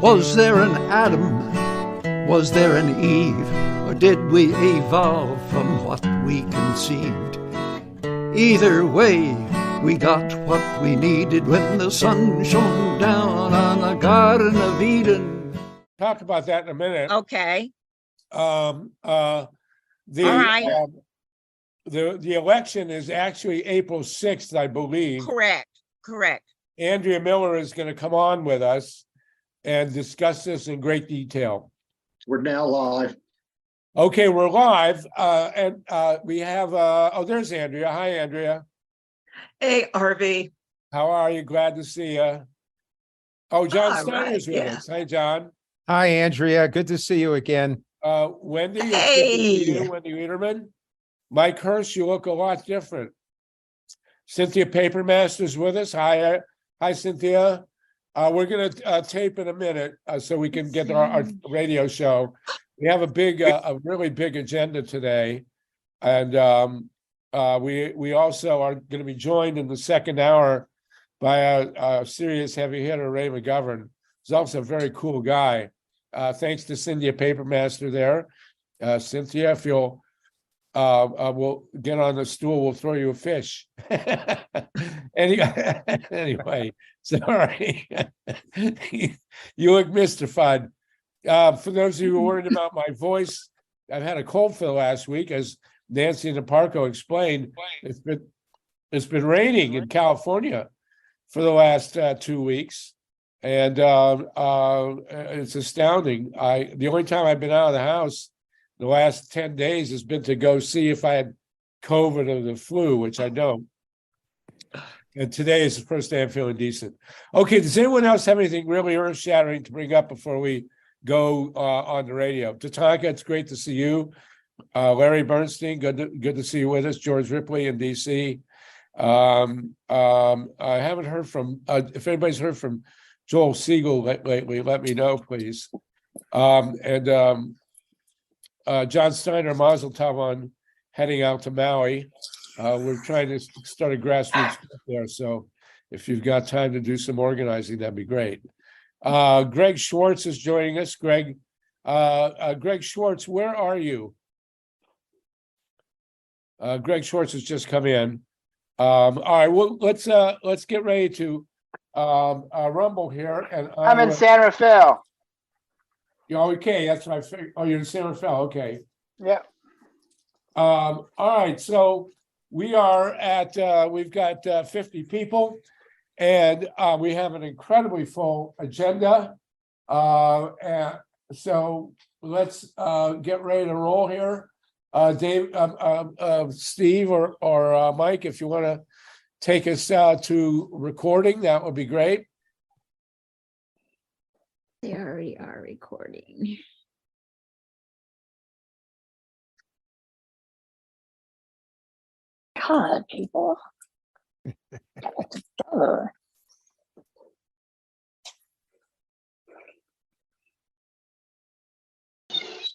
Was there an Adam? Was there an Eve? Or did we evolve from what we conceived? Either way, we got what we needed when the sun shone down on the Garden of Eden. Talk about that in a minute. Okay. The All right. The election is actually April 6th, I believe. Correct. Andrea Miller is going to come on with us and discuss this in great detail. We're now live. Okay, we're live, and we have, there's Andrea. Hi, Andrea. Hey, Harvey. How are you? Glad to see you. Oh, John All Steiner's right, with yeah. us. Hi, John. Hi, Andrea. Good to see you again. Wendy, it's good to Hey. see you, Wendy Liederman. Mike Hirsch, you look a lot different. Cynthia Papermaster's with us. Hi, Cynthia. We're going to tape in a minute so we can get our radio show. We have a really big agenda today, and we also are going to be joined in the second hour by a serious heavy hitter, Ray McGovern. He's also a very cool guy. Thanks to Cynthia Papermaster there. Cynthia, if you'll we'll get on the stool, we'll throw you a fish. Anyway, sorry. You look mystified. For those of you who are worried about my voice, I've had a cold for the last week, as Nancy Naparco explained. It's been raining in California for the last 2 weeks, and it's astounding. The only time I've been out of the house the last 10 days has been to go see if I had COVID or the flu, which I don't. And today is the first day I'm feeling decent. Okay, does anyone else have anything really earth-shattering to bring up before we go on the radio? Tatanka, it's great to see you. Larry Bernstein, good to see you with us. George Ripley in DC. I haven't heard from, if anybody's heard from Joel Siegel lately, let me know, please. John Steiner, Mazel Tov on heading out to Maui. We're trying to start a grassroots there, so if you've got time to do some organizing, that'd be great. Greg Schwartz is joining us. Greg Schwartz, where are you? Greg Schwartz has just come in. All right, well, let's get ready to rumble here. And I'm in San Rafael. Okay, that's what I figured. Oh, you're in San Rafael. Okay. Yeah. All right, so we are at we've got 50 people, and we have an incredibly full agenda. And so let's get ready to roll here. Dave, Steve, or Mike, if you want to take us to recording, that would be great. They already are recording. God, people.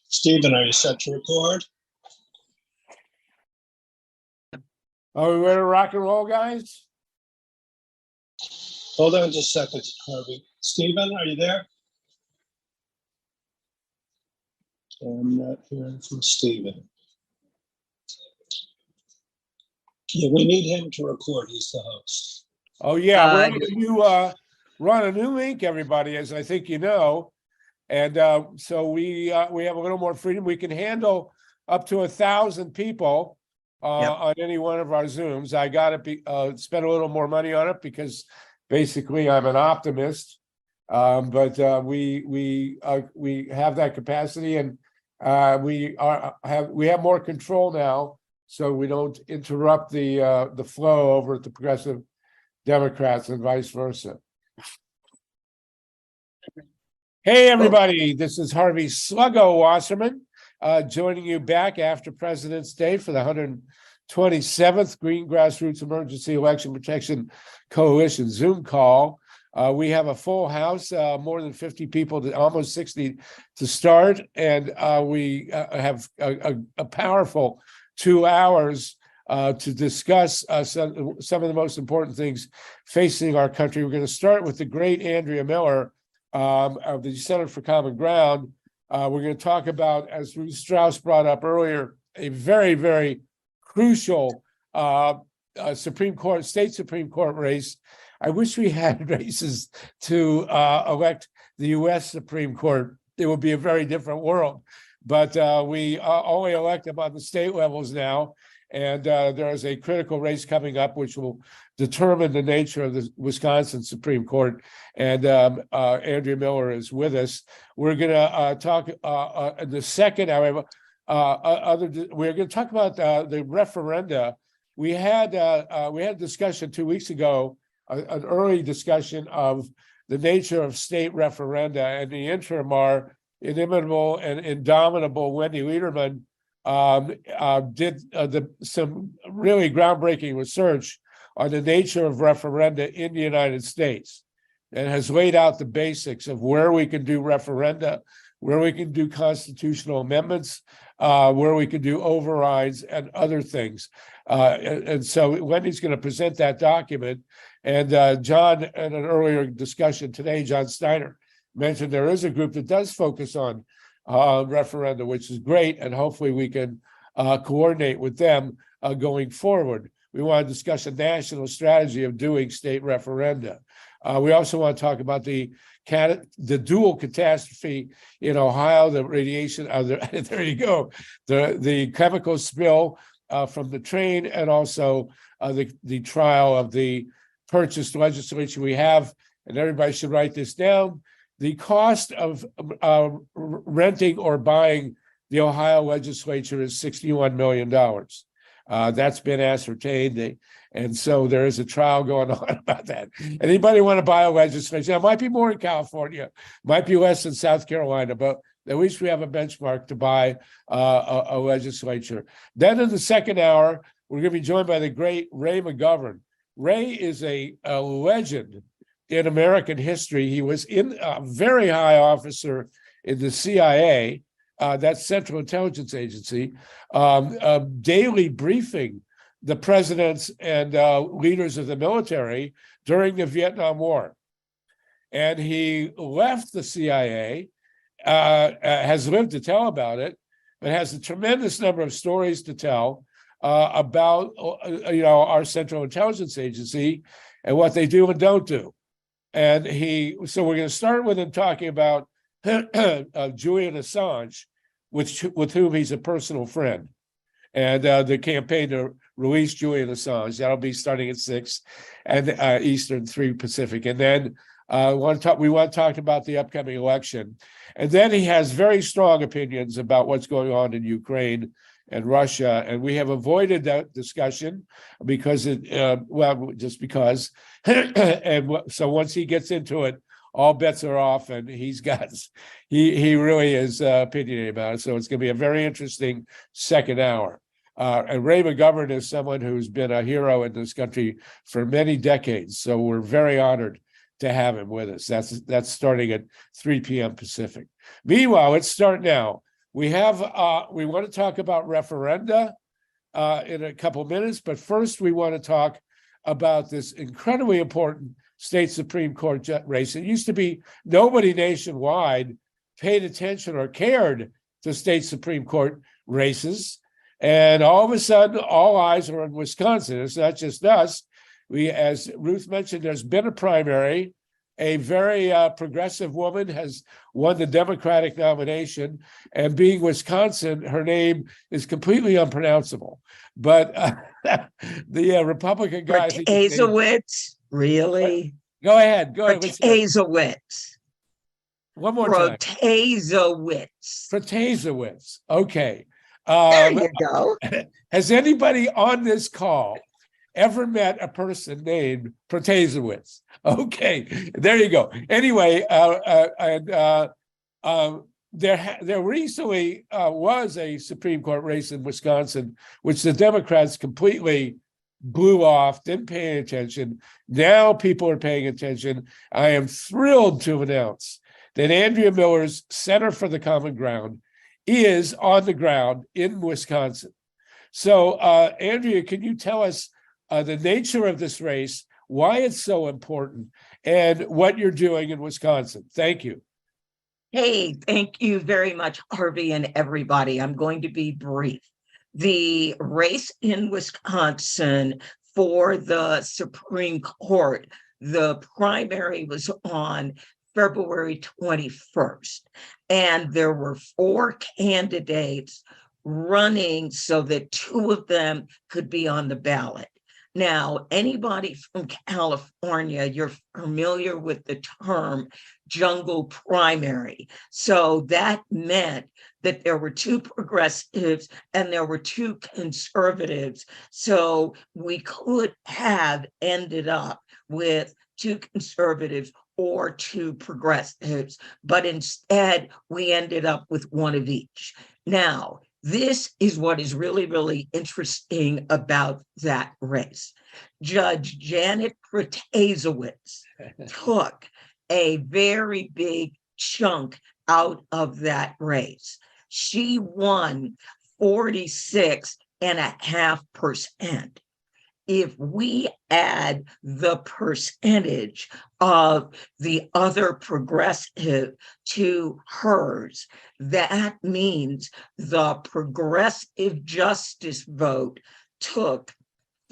Stephen, are you set to record? Are we ready to rock and roll, guys? Hold on just a second, Harvey. Stephen, are you there? I'm not hearing from Stephen. Yeah, we need him to record. He's the host. Oh yeah, we're going to run a new link, everybody, as I think you know, and so we have a little more freedom. We can handle up to 1,000 people on any one of our Zooms. I got to spend a little more money on it because basically I'm an optimist, but we have that capacity, and we have more control now, so we don't interrupt the flow over at the Progressive Democrats and vice versa. Hey everybody, this is Harvey Sluggo Wasserman joining you back after President's Day for the 127th Green Grassroots Emergency Election Protection Coalition Zoom call. We have a full house, more than 50 people, almost 60 to start, and we have a powerful 2 hours to discuss some of the most important things facing our country. We're going to start with the great Andrea Miller, of the Center for Common Ground. We're going to talk about, as Ruth Strauss brought up earlier, a very, very crucial state Supreme Court race. I wish we had races to elect the U.S. Supreme Court. It would be a very different world. But we only elect them on the state levels now. And there is a critical race coming up, which will determine the nature of the Wisconsin Supreme Court. And Andrea Miller is with us. We're going to talk in the second hour. We're going to talk about the referenda. We had a discussion 2 weeks ago, an early discussion of the nature of state referenda, and the interim, our inimitable and indomitable Wendy Lederman did some really groundbreaking research on the nature of referenda in the United States, and has laid out the basics of where we can do referenda, where we can do constitutional amendments, where we can do overrides and other things. And so Wendy's going to present that document. And John, in an earlier discussion today, John Steiner mentioned there is a group that does focus on referenda, which is great. And hopefully we can coordinate with them going forward. We want to discuss a national strategy of doing state referenda. We also want to talk about the dual catastrophe in Ohio, the radiation, there you go, the chemical spill from the train, and also the trial of the purchased legislation we have, and everybody should write this down. The cost of renting or buying the Ohio legislature is $61 million. That's been ascertained. And so there is a trial going on about that. Anybody want to buy a legislature? It might be more in California, might be less in South Carolina, but at least we have a benchmark to buy a legislature. Then in the second hour, we're going to be joined by the great Ray McGovern. Ray is a legend in American history. He was a very high officer in the CIA, that's Central Intelligence Agency, daily briefing the presidents and leaders of the military during the Vietnam War. And he left the CIA, has lived to tell about it, but has a tremendous number of stories to tell about our Central Intelligence Agency and what they do and don't do. And so we're going to start with him talking about Julian Assange, with whom he's a personal friend, and the campaign to release Julian Assange. That'll be starting at 6 and Eastern, 3 Pacific. And then we want to talk about the upcoming election. And then he has very strong opinions about what's going on in Ukraine and Russia. And we have avoided that discussion because just because. And so once he gets into it, all bets are off, and he really is opinionated about it. So it's going to be a very interesting second hour. And Ray McGovern is someone who's been a hero in this country for many decades. So we're very honored to have him with us. That's starting at 3 p.m. Pacific. Meanwhile, let's start now. We want to talk about referenda in a couple minutes, but first we want to talk about this incredibly important state Supreme Court race. It used to be nobody nationwide paid attention or cared to state Supreme Court races. And all of a sudden, all eyes are on Wisconsin. It's not just us. As Ruth mentioned, there's been a primary. A very progressive woman has won the Democratic nomination, and being Wisconsin, her name is completely unpronounceable. But the Republican guy, Protazewicz, really? Go ahead. Protazewicz. One more time. Protazewicz. Okay. There you go. Has anybody on this call ever met a person named Protazewicz? Okay, there you go. Anyway, there recently was a Supreme Court race in Wisconsin, which the Democrats completely blew off, didn't pay any attention. Now people are paying attention. I am thrilled to announce that Andrea Miller's Center for the Common Ground is on the ground in Wisconsin. So, Andrea, can you tell us the nature of this race, why it's so important, and what you're doing in Wisconsin. Thank you. Hey, thank you very much, Harvey, and everybody. I'm going to be brief. The race in Wisconsin for the Supreme Court, the primary was on February 21st, and there were 4 candidates running so that 2 of them could be on the ballot. Now, anybody from California, you're familiar with the term jungle primary. So that meant that there were 2 progressives and there were 2 conservatives. So we could have ended up with 2 conservatives or 2 progressives, but instead we ended up with 1 of each. Now, this is what is really, really interesting about that race. Judge Janet Protasiewicz took a very big chunk out of that race. She won 46.5%. If we add the percentage of the other progressive to hers, that means the progressive justice vote took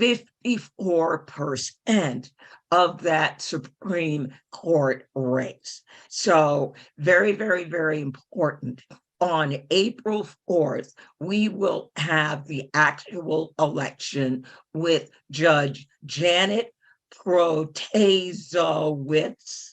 54% of that Supreme Court race. So very, very, very important. On April 4th, we will have the actual election with Judge Janet Protasiewicz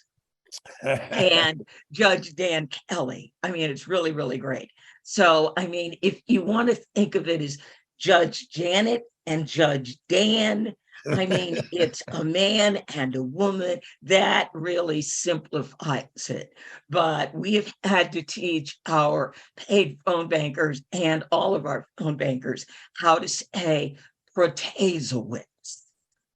and Judge Dan Kelly. I mean, it's really, really great. So, I mean, if you want to think of it as Judge Janet and Judge Dan, I mean, it's a man and a woman. That really simplifies it. But we've had to teach our paid phone bankers and all of our phone bankers how to say Protasiewicz.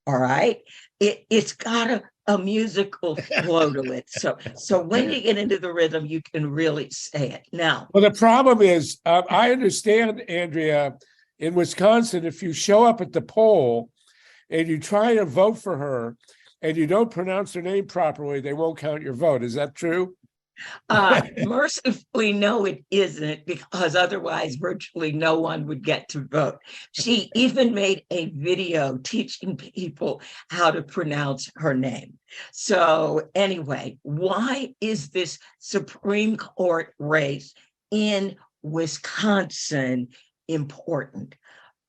All right. It's got a musical flow to it. So when you get into the rhythm, you can really say it. Now, Well, the problem is, I understand, Andrea, in Wisconsin, if you show up at the poll and you try to vote for her and you don't pronounce her name properly, they won't count your vote. Is that true? Mercifully, no, it isn't, because otherwise virtually no one would get to vote. She even made a video teaching people how to pronounce her name. So anyway, why is this Supreme Court race in Wisconsin important?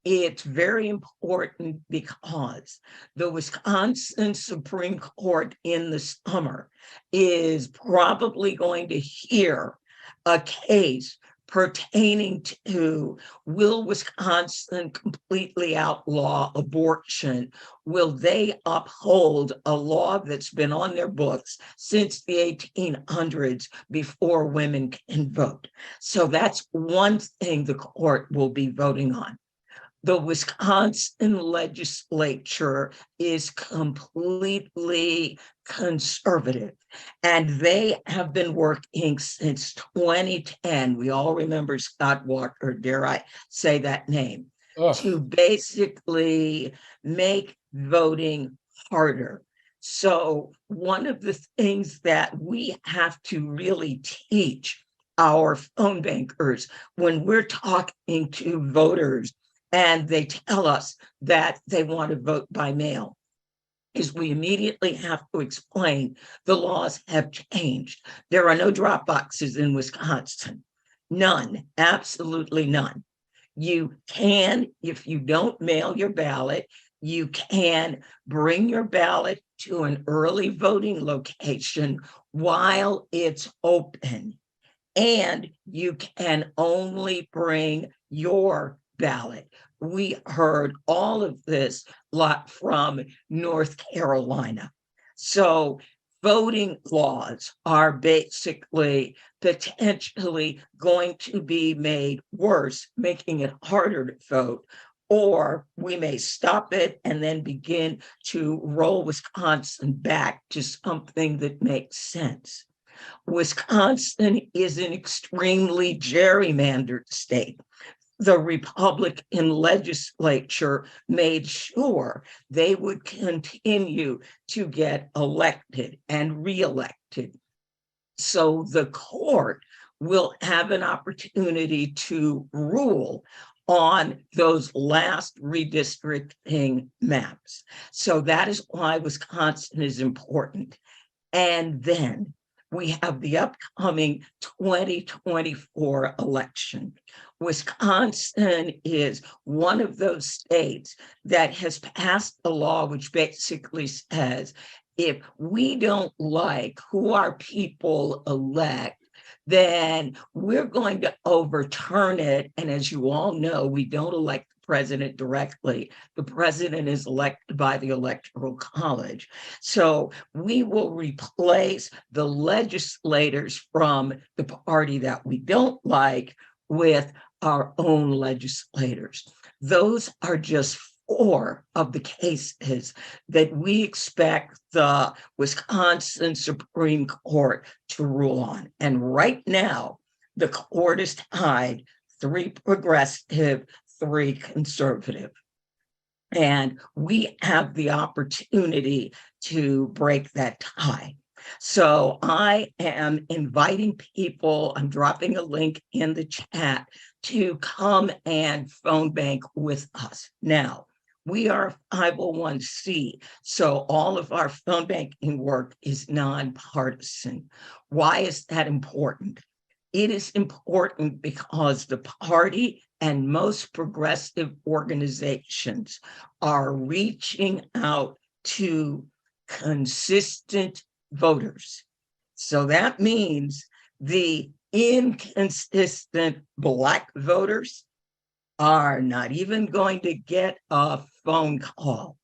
It's very important because the Wisconsin Supreme Court in the summer is probably going to hear a case pertaining to, will Wisconsin completely outlaw abortion? Will they uphold a law that's been on their books since the 1800s before women can vote? So that's one thing the court will be voting on. The Wisconsin legislature is completely conservative, and they have been working since 2010. We all remember Scott Walker, dare I say that name, to basically make voting harder. So one of the things that we have to really teach our phone bankers when we're talking to voters and they tell us that they want to vote by mail, is we immediately have to explain the laws have changed. There are no drop boxes in Wisconsin. None, absolutely none. You can, if you don't mail your ballot, you can bring your ballot to an early voting location while it's open. And you can only bring your ballot. We heard all of this lot from North Carolina. So voting laws are basically potentially going to be made worse, making it harder to vote, or we may stop it and then begin to roll Wisconsin back to something that makes sense. Wisconsin is an extremely gerrymandered state. the Republican legislature made sure they would continue to get elected and reelected. So the court will have an opportunity to rule on those last redistricting maps. So that is why Wisconsin is important. And then we have the upcoming 2024 election. Wisconsin is one of those states that has passed a law which basically says, if we don't like who our people elect, then we're going to overturn it. And as you all know, we don't elect the president directly. The president is elected by the Electoral College. So we will replace the legislators from the party that we don't like with our own legislators. Those are just 4 of the cases that we expect the Wisconsin Supreme Court to rule on. And right now, the court is tied 3 progressive, 3 conservative. And we have the opportunity to break that tie. So I am inviting people, I'm dropping a link in the chat to come and phone bank with us. Now, we are 501c, so all of our phone banking work is nonpartisan. Why is that important? It is important because the party and most progressive organizations are reaching out to consistent voters. So that means the inconsistent Black voters are not even going to get a phone call.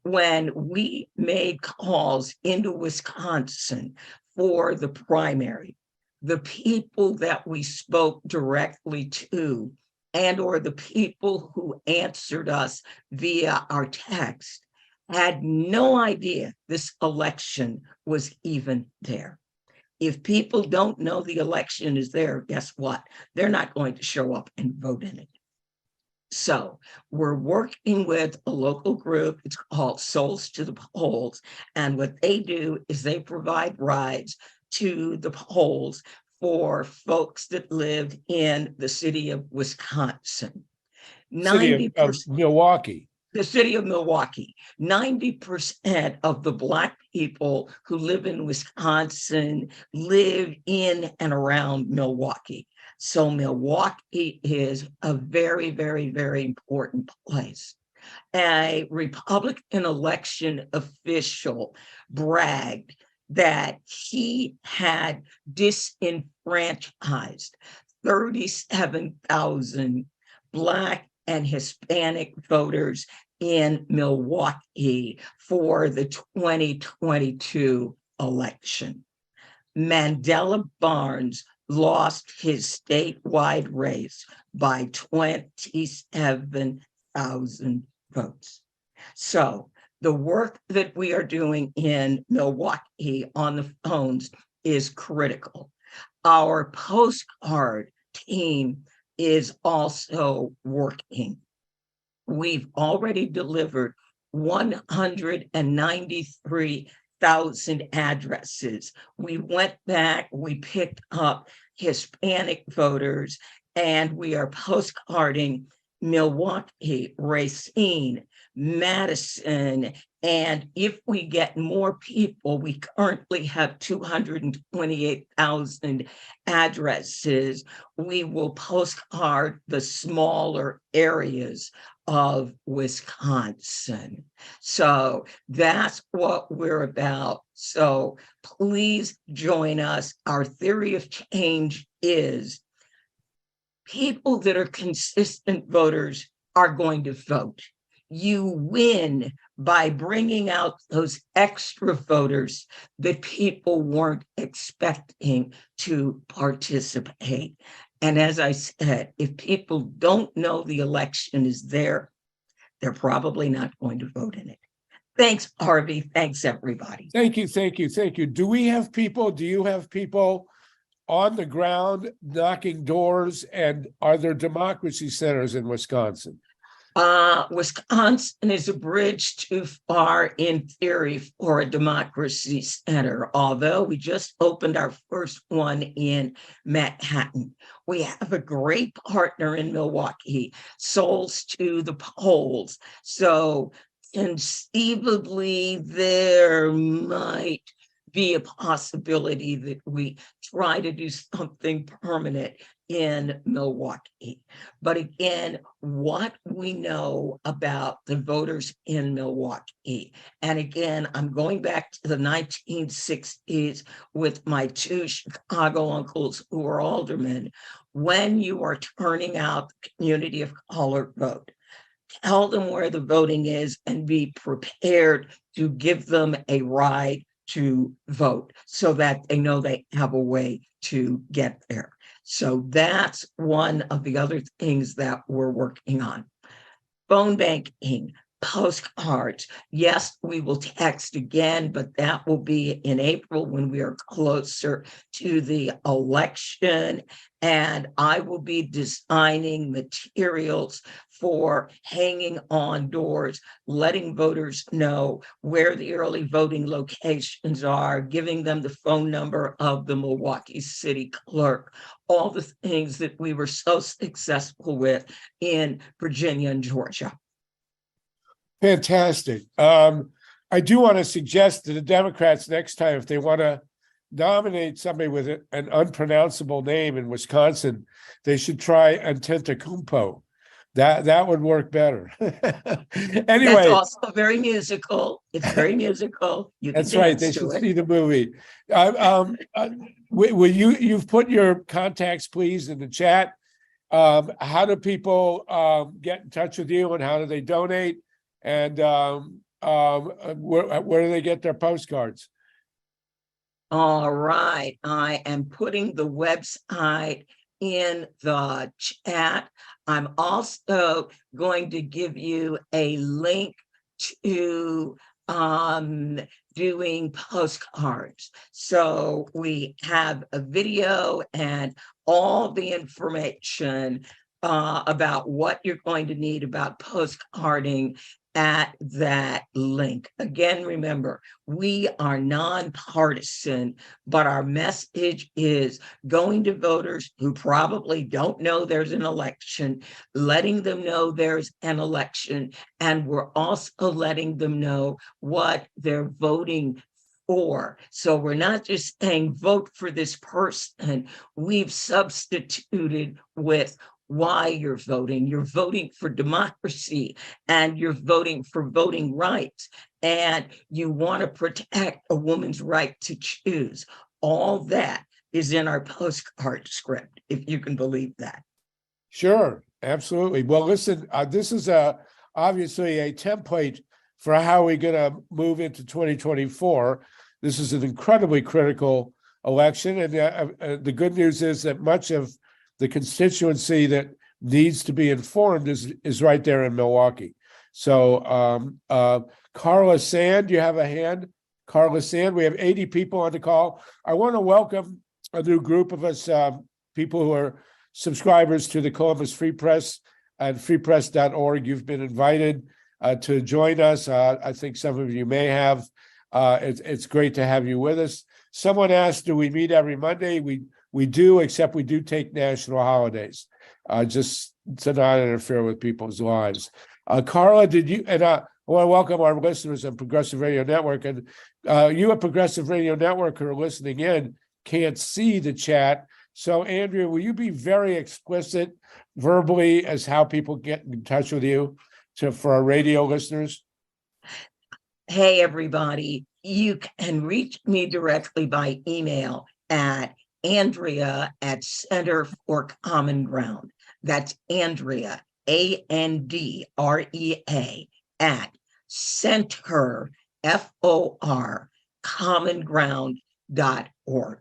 When we made calls into Wisconsin for the primary, the people that we spoke directly to and or the people who answered us via our text had no idea this election was even there. If people don't know the election is there, guess what? They're not going to show up and vote in it. So we're working with a local group. It's called Souls to the Polls. And what they do is they provide rides to the polls for folks that live in the city of Wisconsin. City of Milwaukee. The city of Milwaukee, 90% of the Black people who live in Wisconsin live in and around Milwaukee. So Milwaukee is a very, very, very important place. A Republican election official bragged that he had disenfranchised 37,000 Black and Hispanic voters in Milwaukee for the 2022 election. Mandela Barnes lost his statewide race by 27,000 votes. So the work that we are doing in Milwaukee on the phones is critical. Our postcard team is also working. We've already delivered 193,000 addresses. We went back, we picked up Hispanic voters, and we are postcarding Milwaukee, Racine, Madison, and if we get more people, we currently have 228,000 addresses. We will postcard the smaller areas of Wisconsin. So that's what we're about. So please join us. Our theory of change is people that are consistent voters are going to vote. You win by bringing out those extra voters that people weren't expecting to participate. And as I said, if people don't know the election is there, they're probably not going to vote in it. Thanks, Harvey. Thanks, everybody. Thank you, thank you, thank you. Do we have people, do you have people on the ground, knocking doors, and are there democracy centers in Wisconsin? Wisconsin is a bridge too far in theory for a democracy center, although we just opened our first one in Manhattan. We have a great partner in Milwaukee, Souls to the Polls. So conceivably there might be a possibility that we try to do something permanent in Milwaukee. But again, what we know about the voters in Milwaukee, and again, I'm going back to the 1960s with my two Chicago uncles who were aldermen. When you are turning out the community of color vote, tell them where the voting is and be prepared to give them a ride to vote so that they know they have a way to get there. So that's one of the other things that we're working on. Phone banking, postcards. Yes, we will text again, but that will be in April when we are closer to the election. And I will be designing materials for hanging on doors, letting voters know where the early voting locations are, giving them the phone number of the Milwaukee City Clerk, all the things that we were so successful with in Virginia and Georgia. Fantastic. I do want to suggest to the Democrats next time, if they want to nominate somebody with an unpronounceable name in Wisconsin, they should try Antetokounmpo. That would work better. Anyway, that's also very musical. It's very musical. You can that's right. They dance to should it. see the movie. Will you've put your contacts, please, in the chat. How do people get in touch with you, and how do they donate? And where do they get their postcards? All right. I am putting the website in the chat. I'm also going to give you a link to doing postcards. So we have a video and all the information about what you're going to need about postcarding at that link. Again, remember, we are nonpartisan, but our message is going to voters who probably don't know there's an election, letting them know there's an election, and we're also letting them know what they're voting for. So we're not just saying vote for this person. We've substituted with why you're voting. You're voting for democracy, and you're voting for voting rights, and you want to protect a woman's right to choose. All that is in our postcard script, if you can believe that. Sure, absolutely. Well, listen, this is obviously a template for how we're going to move into 2024. This is an incredibly critical election, and the good news is that much of the constituency that needs to be informed is right there in Milwaukee. So KARLA Sand, you have a hand? KARLA Sand, we have 80 people on the call. I want to welcome a new group of us, people who are subscribers to the Columbus Free Press and freepress.org. You've been invited to join us. I think some of you may have. It's great to have you with us. Someone asked, do we meet every Monday? We do, except we do take national holidays, just to not interfere with people's lives. KARLA, did you, and I want to welcome our listeners on Progressive Radio Network, and you at Progressive Radio Network who are listening in can't see the chat. So Andrea, will you be very explicit verbally as how people get in touch with you for our radio listeners? Hey, everybody, you can reach me directly by email at Andrea at Center for Common Ground. That's Andrea, ANDREA, at Center, FOR, commonground.org.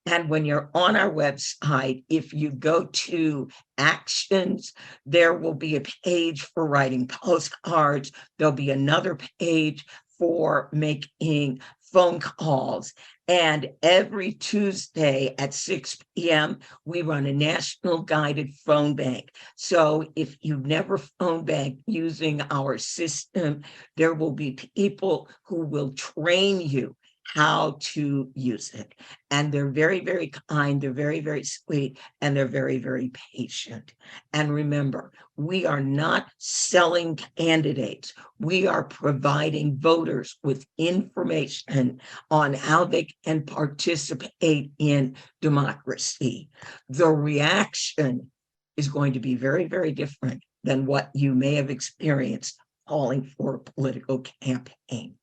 And when you're on our website, if you go to actions, there will be a page for writing postcards. There'll be another page for making phone calls. And every Tuesday at 6 p.m., we run a national guided phone bank. So if you've never phone banked using our system, there will be people who will train you how to use it. And they're very, very kind, they're very, very sweet, and they're very, very patient. And remember, we are not selling candidates. We are providing voters with information on how they can participate in democracy. The reaction is going to be very, very different than what you may have experienced calling for a political campaign.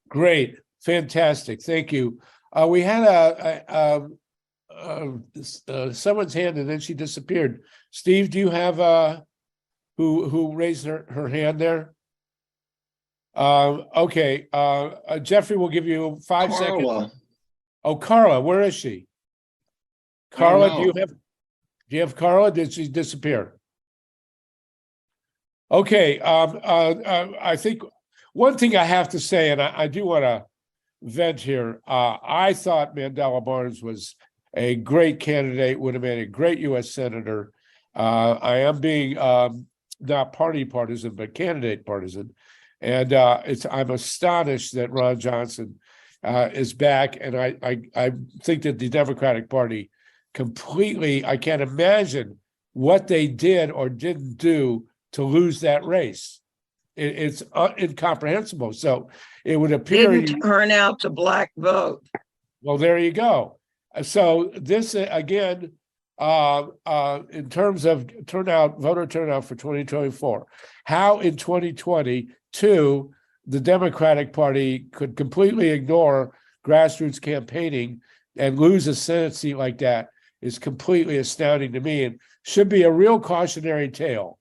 Great. Fantastic. Thank you. We had someone's hand and then she disappeared. Steve, do you have who raised her hand there? Okay. Jeffrey will give you 5 seconds. Carla. Oh, Karla, where is she? Karla, do you have Karla? Did she disappear? Okay. I think one thing I have to say, and I do want to vent here. I thought Mandela Barnes was a great candidate, would have made a great U.S. Senator. I am being not party partisan, but candidate partisan. And I'm astonished that Ron Johnson is back. And I think that the Democratic Party completely, I can't imagine what they did or didn't do to lose that race. It's incomprehensible. So it would appear Didn't turn out the black vote. Well, there you go. So this again, in terms of voter turnout for 2024, how in 2022 the Democratic Party could completely ignore grassroots campaigning and lose a Senate seat like that is completely astounding to me, and should be a real cautionary tale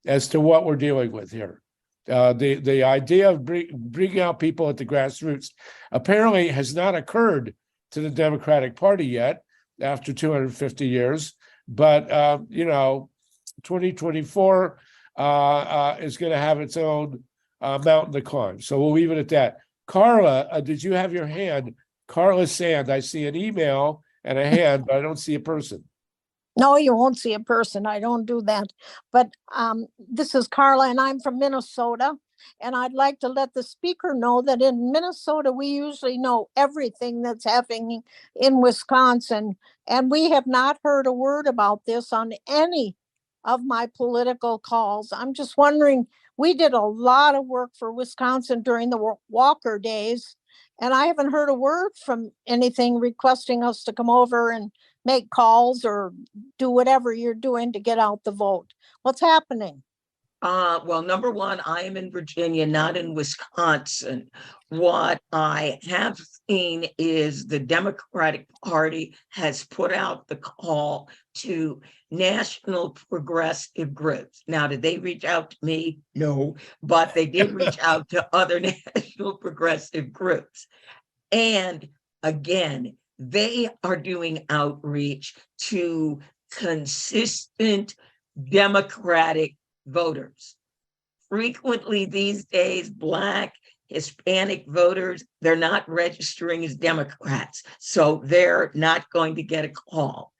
as to what we're dealing with here. The idea of bringing out people at the grassroots apparently has not occurred to the Democratic Party yet after 250 years. But, 2024 is going to have its own mountain to climb. So we'll leave it at that. Karla, did you have your hand? Karla Sand, I see an email and a hand, but I don't see a person. No, you won't see a person. I don't do that. But this is Karla, and I'm from Minnesota. And I'd like to let the speaker know that in Minnesota, we usually know everything that's happening in Wisconsin. And we have not heard a word about this on any of my political calls. I'm just wondering, we did a lot of work for Wisconsin during the Walker days. And I haven't heard a word from anything requesting us to come over and make calls or do whatever you're doing to get out the vote. What's happening? Well, number one, I am in Virginia, not in Wisconsin. What I have seen is the Democratic Party has put out the call to national progressive groups. Now, did they reach out to me? No, but they did reach out to other national progressive groups. And again, they are doing outreach to consistent Democratic voters. Frequently these days, Black, Hispanic voters, they're not registering as Democrats, so they're not going to get a call.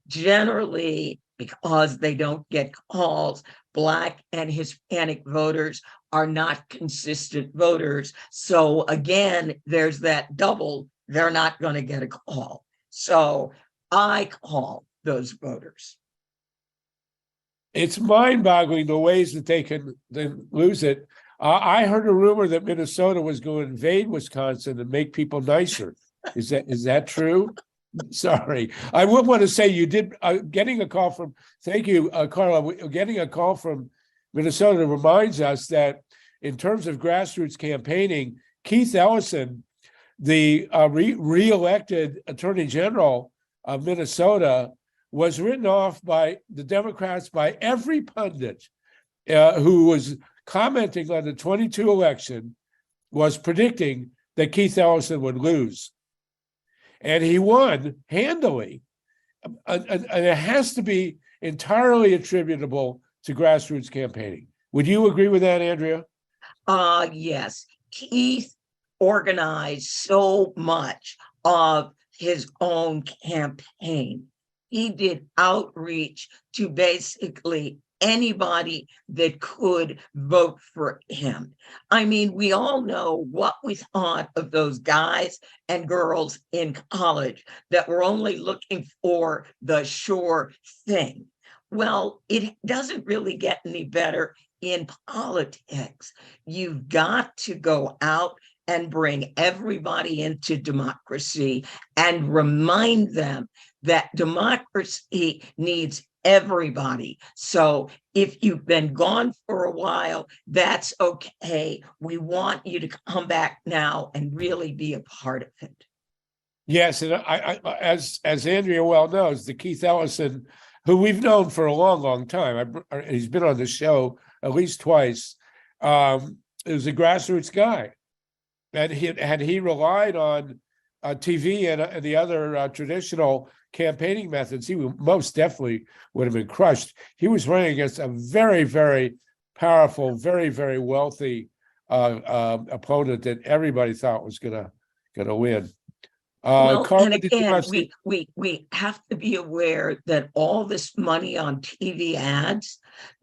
Generally, because they don't get calls, Black and Hispanic voters are not consistent voters. So again, there's that double, they're not going to get a call. So I call those voters. It's mind-boggling the ways that they can lose it. I heard a rumor that Minnesota was going to invade Wisconsin and make people nicer. Is that true? Sorry, I would want to say you did getting a call from. Thank you, Karla. Getting a call from Minnesota reminds us that in terms of grassroots campaigning, KEITH ELLISON, the re-elected Attorney General of Minnesota, was written off by the Democrats by every pundit who was commenting on the 22 election, was predicting that KEITH ELLISON would lose. And he won handily. And it has to be entirely attributable to grassroots campaigning. Would you agree with that, Andrea? Yes. KEITH organized so much of his own campaign. He did outreach to basically anybody that could vote for him. I mean, we all know what we thought of those guys and girls in college that were only looking for the sure thing. Well, it doesn't really get any better in politics. You've got to go out and bring everybody into democracy and remind them that democracy needs everybody. So if you've been gone for a while, that's okay. We want you to come back now and really be a part of it. Yes, and as Andrea well knows, the KEITH Ellison, who we've known for a long, long time, he's been on the show at least twice, is a grassroots guy. And had he relied on TV and the other traditional campaigning methods, he most definitely would have been crushed. He was running against a very, very powerful, very, very wealthy opponent that everybody thought was gonna win. Well, Karla, and did you again, want to say- we have to be aware that all this money on TV ads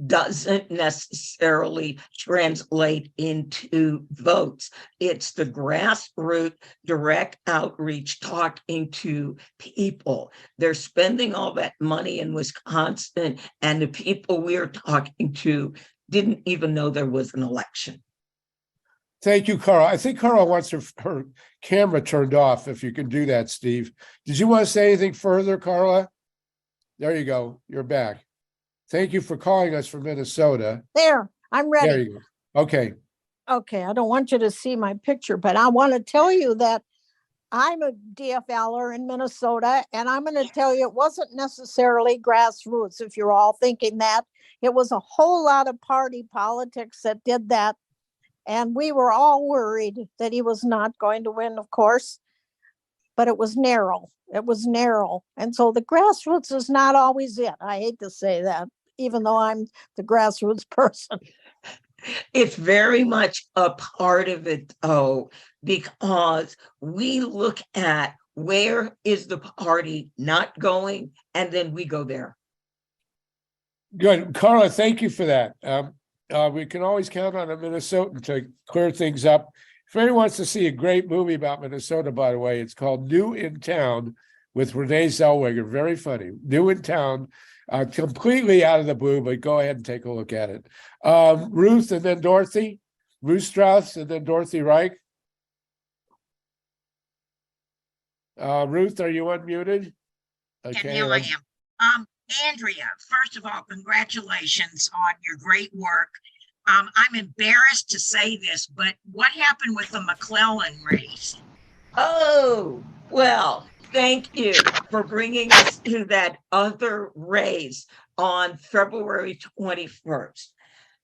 doesn't necessarily translate into votes. It's the grassroots direct outreach talking to people. They're spending all that money in Wisconsin, and the people we're talking to didn't even know there was an election. Thank you, Karla. I think Karla wants her camera turned off, if you can do that, Steve. Did you want to say anything further, Karla? There you go. You're back. Thank you for calling us from Minnesota. There, I'm ready. There you go. Okay. Okay, I don't want you to see my picture, but I want to tell you that I'm a DFLer in Minnesota, and I'm going to tell you it wasn't necessarily grassroots, if you're all thinking that. It was a whole lot of party politics that did that. And we were all worried that he was not going to win, of course, but it was narrow. It was narrow. And so the grassroots is not always it. I hate to say that, even though I'm the grassroots person. It's very much a part of it, though, because we look at where is the party not going, and then we go there. Good. Karla, thank you for that. We can always count on a Minnesotan to clear things up. If anyone wants to see a great movie about Minnesota, by the way, it's called New in Town with Renee Zellweger. Very funny. New in Town, completely out of the blue, but go ahead and take a look at it. Ruth and then Dorothy. Ruth Strauss and then Dorothy REIK. Ruth, are you unmuted? Okay. Yeah, I am. Andrea, first of all, congratulations on your great work. I'm embarrassed to say this, but what happened with the McClellan race? Oh, well, thank you for bringing us to that other race on February 21st.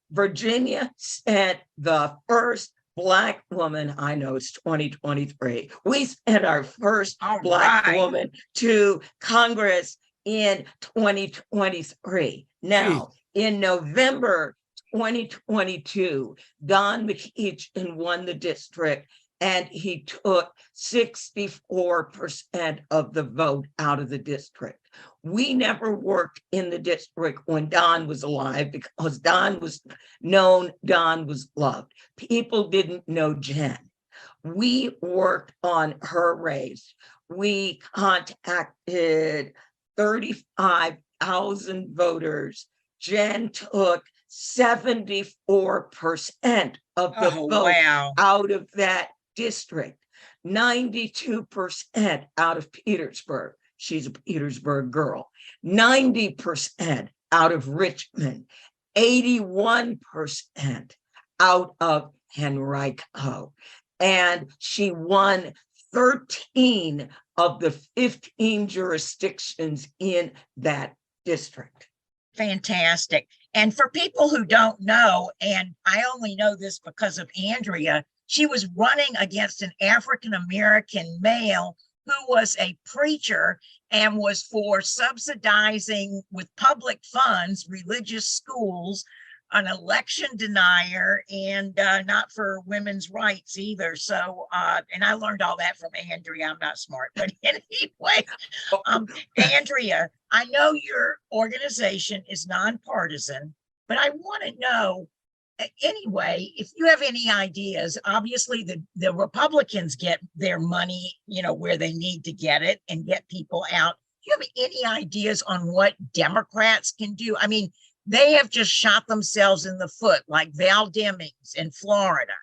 Virginia sent the first Black woman, I know it's 2023. We sent our first Black woman to Congress in 2023. Now, in November 2022, Don McEachin won the district, and he took 64% of the vote out of the district. We never worked in the district when Don was alive because Don was known, Don was loved. People didn't know Jen. We worked on her race. We contacted 35,000 voters. Jen took 74% of the vote out of that district, 92% out of Petersburg. She's a Petersburg girl. 90% out of Richmond, 81% out of Henrico. And she won 13 of the 15 jurisdictions in that district. Fantastic. And for people who don't know, and I only know this because of Andrea, she was running against an African-American male who was a preacher and was for subsidizing with public funds religious schools an election denier and not for women's rights either. So, and I learned all that from Andrea. I'm not smart, but anyway, Andrea, I know your organization is nonpartisan, but I want to know anyway, if you have any ideas. Obviously the Republicans get their money, where they need to get it and get people out. Do you have any ideas on what Democrats can do? I mean, they have just shot themselves in the foot, like Val Demings in Florida.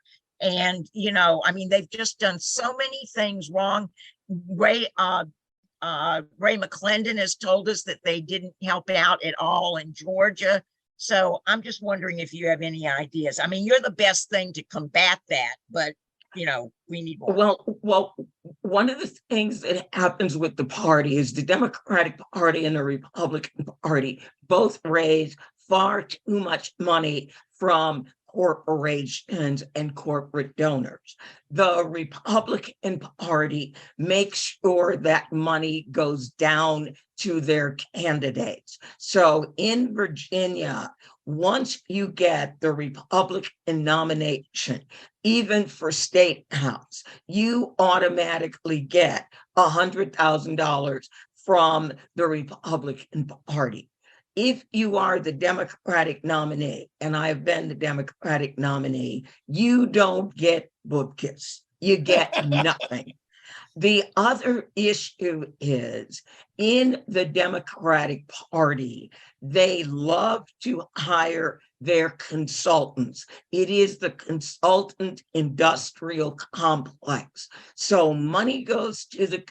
And, they've just done so many things wrong. Ray McClendon has told us that they didn't help out at all in Georgia. So I'm just wondering if you have any ideas. I mean, you're the best thing to combat that, but we need more. Well, one of the things that happens with the party is the Democratic Party and the Republican Party both raise far too much money from corporations and corporate donors. The Republican Party makes sure that money goes down to their candidates. So in Virginia, once you get the Republican nomination, even for state house, you automatically get $100,000 from the Republican Party. If you are the Democratic nominee, and I've been the Democratic nominee, you don't get bupkis. You get nothing. The other issue is in the Democratic Party, they love to hire their consultants. It is the consultant industrial complex. So money goes to the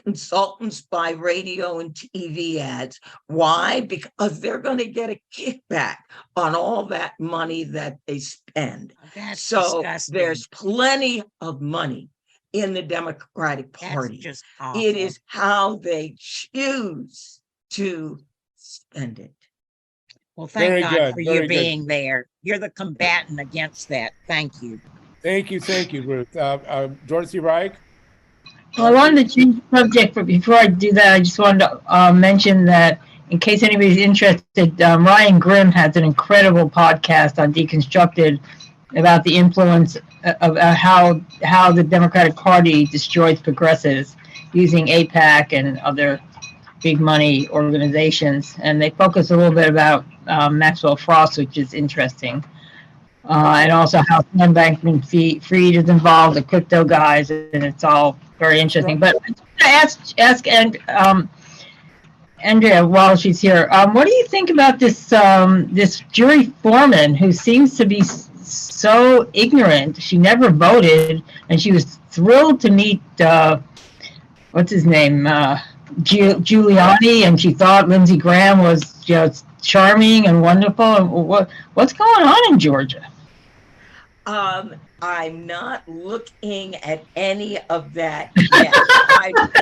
consultants buy radio and TV ads. Why? Because they're going to get a kickback on all that money that they spend. That's so disgusting. There's plenty of money in the Democratic Party. That's just awful. It is how they choose to spend it. Well, thank Very God good, for very you good. being there. You're the combatant against that. Thank you. Thank you, Ruth. Dorothy REIK? Well, I wanted to change the subject, but before I do that, I just wanted to mention that in case anybody's interested, Ryan Grimm has an incredible podcast on Deconstructed about the influence of how the Democratic Party destroys progressives using AIPAC and other big money organizations. And they focus a little bit about Maxwell Frost, which is interesting. And also how Sam Bankman-Fried is involved, the crypto guys, and it's all very interesting. But I ask Andrea while she's here, what do you think about this this jury foreman who seems to be so ignorant? She never voted, and she was thrilled to meet what's his name, Giuliani, and she thought Lindsey Graham was just charming and wonderful. What's going on in Georgia? I'm not looking at any of that yet.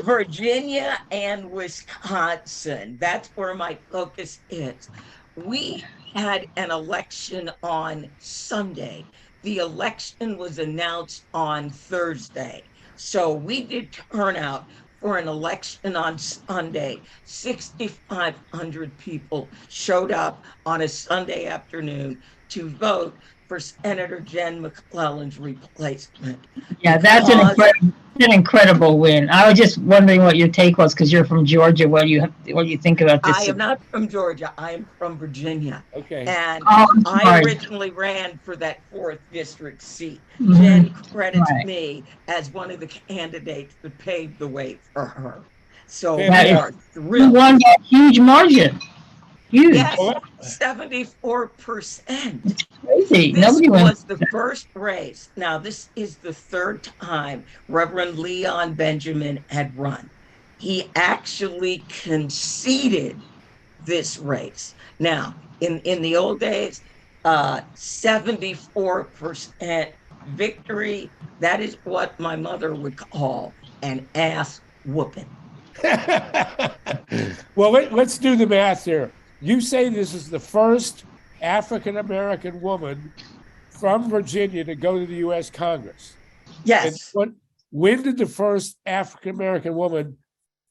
Virginia and Wisconsin, that's where my focus is. We had an election on Sunday. The election was announced on Thursday. So we did turnout for an election on Sunday. 6,500 people showed up on a Sunday afternoon to vote for Senator Jen McClellan's replacement. Yeah, that's an incredible win. I was just wondering what your take was, because you're from Georgia. What do you think about this? I am not from Georgia. I am from Virginia. Okay. And I originally ran for that 4th district seat. Mm-hmm. Jen credits me as one of the candidates that paved the way for her. So we are You thrilled. won that huge margin. Huge. Yes, 74%. It's crazy. This Nobody was went. the first race. Now, this is the 3rd time Reverend Leon Benjamin had run. He actually conceded this race. Now, in the old days, 74% victory, that is what my mother would call an ass whooping. Well, let's do the math here. You say this is the first African-American woman from Virginia to go to the U.S. Congress. Yes. And when did the first African-American woman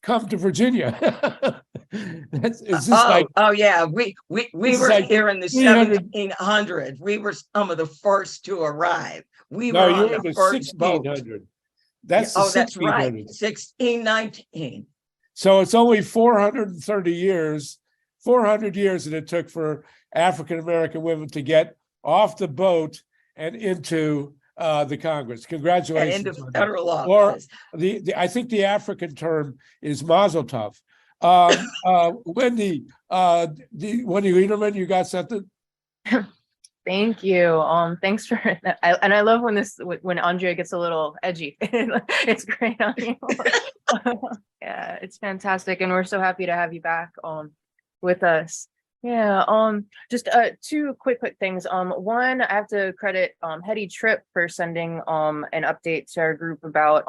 come to Virginia. Is this like Oh yeah, we It's were like here in the 300 1700s. We were some of the first to arrive. We No, were you're on in the the first boat. 1600. That's the Oh, that's right, 1600. 1619. So it's only 430 years, 400 years that it took for African American women to get off the boat and into the Congress. And Congratulations. into on that. federal Or office. I think the African term is Mazel Tov. Wendy, Wendy Liederman, you got something? Thank you. Thanks for that. And I love when Andrea gets a little edgy. It's great on you. Yeah, it's fantastic, and we're so happy to have you back with us. Yeah. Just two quick things. One, I have to credit Hetty Tripp for sending an update to our group about